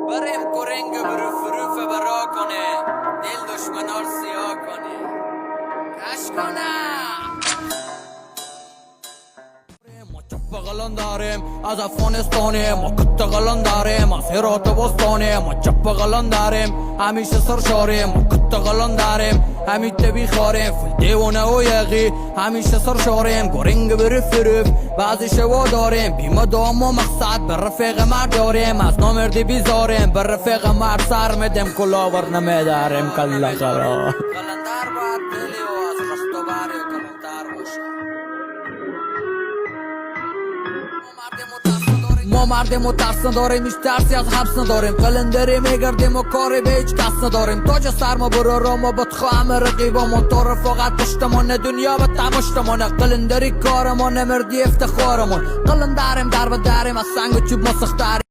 بریم کرنگ برو فروف برا کنه، دل دشمنار سیاه کنه، کش کنه. ما چپ غلان داریم از افغانستانه، ما کت غلان داریم از هرات بستانه. ما چپ غلان داریم همیشه سرشاریم، ما کت غلان داریم همیشه بیخاریم. فل دیوانه و یقی همیشه سرشاریم، گرنگ بری فروف بعضی شوا داریم. بیمه دام و مقصد بر رفیق مرد داریم، از نامردی بیزاریم بر رفیق مرد سر میدیم، کلاور نمیداریم کلا خرا. قلندر باید دلی و از رست و بری کلندر باشه. ما مرد مترس نداریم، هیچ ترسی از حبس نداریم. قلندری میگردیم و کاری به هیچ کس نداریم. تاج سر ما برو را ما بدخواهم رقیبمون، تا رفاقت پشتمون دنیا به تمشتمون. قلندری کارمون مردی افتخارمون، قلندریم در به دریم از سنگ و چوب ما سختریم.